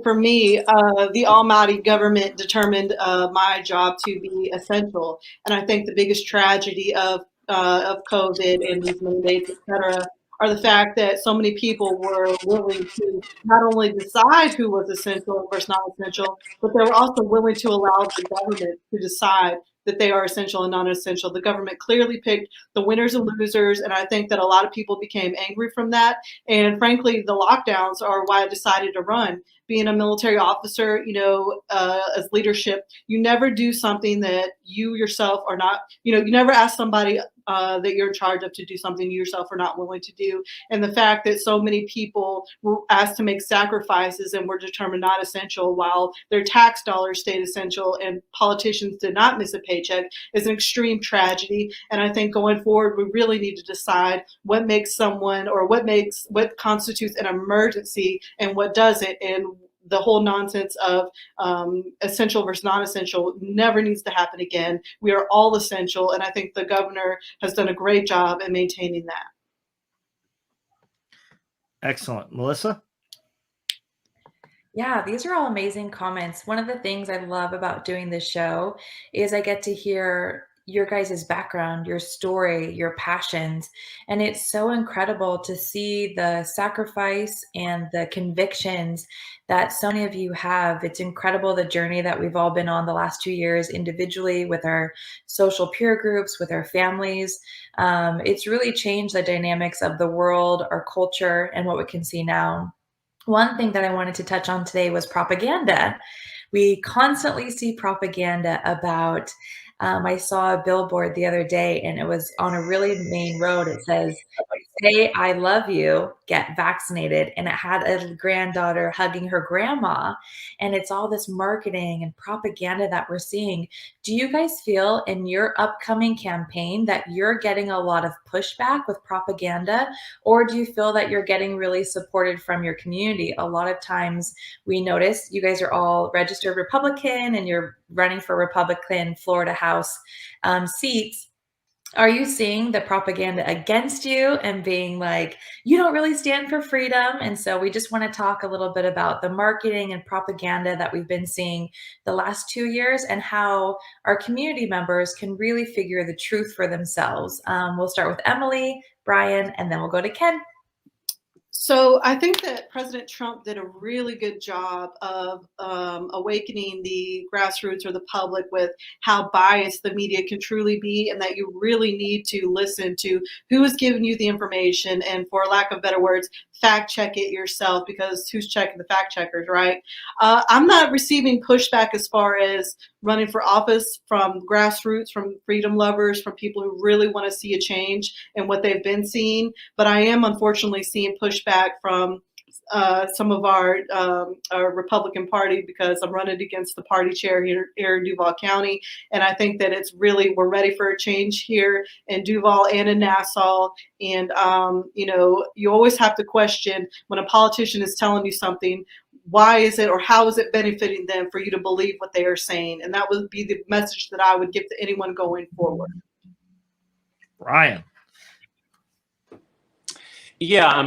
For me, the almighty government determined my job to be essential. And I think the biggest tragedy of COVID and these mandates, et cetera, are the fact that so many people were willing to not only decide who was essential versus not essential, but they were also willing to allow the government to decide that they are essential and non-essential. The government clearly picked the winners and losers, and I think that a lot of people became angry from that. And frankly, the lockdowns are why I decided to run. Being a military officer, as leadership, you never do something that you yourself are not, you never ask somebody that you're in charge of to do something you yourself are not willing to do. And the fact that so many people were asked to make sacrifices and were determined not essential while their tax dollars stayed essential and politicians did not miss a paycheck is an extreme tragedy. And I think going forward, we really need to decide what makes someone or what constitutes an emergency and what doesn't. And the whole nonsense of essential versus non-essential never needs to happen again. We are all essential, and I think the governor has done a great job in maintaining that. Excellent. Melissa? Yeah, these are all amazing comments. One of the things I love about doing this show is I get to hear your guys' background, your story, your passions. And it's so incredible to see the sacrifice and the convictions that so many of you have. It's incredible the journey that we've all been on the last 2 years individually with our social peer groups, with our families. It's really changed the dynamics of the world, our culture, and what we can see now. One thing that I wanted to touch on today was propaganda. We constantly see propaganda about, I saw a billboard the other day and it was on a really main road. It says, "Say I love you, get vaccinated." And it had a granddaughter hugging her grandma. And it's all this marketing and propaganda that we're seeing. Do you guys feel in your upcoming campaign that you're getting a lot of pushback with propaganda? Or do you feel that you're getting really supported from your community? A lot of times we notice you guys are all registered Republican and you're running for Republican Florida House seats. Are you seeing the propaganda against you and being like, you don't really stand for freedom? And so we just want to talk a little bit about the marketing and propaganda that we've been seeing the last 2 years and how our community members can really figure the truth for themselves. We'll start with Emily, Brian, and then we'll go to Ken. So I think that President Trump did a really good job of awakening the grassroots or the public with how biased the media can truly be, and that you really need to listen to who is giving you the information, and for lack of better words, fact check it yourself, because who's checking the fact checkers, right? I'm not receiving pushback as far as running for office from grassroots, from freedom lovers, from people who really want to see a change in what they've been seeing. But I am unfortunately seeing pushback from some of our Republican Party, because I'm running against the party chair here in Duval County. And I think that we're ready for a change here in Duval and in Nassau. And, you always have to question when a politician is telling you something, why is it or how is it benefiting them for you to believe what they are saying? And that would be the message that I would give to anyone going forward. Brian. Yeah,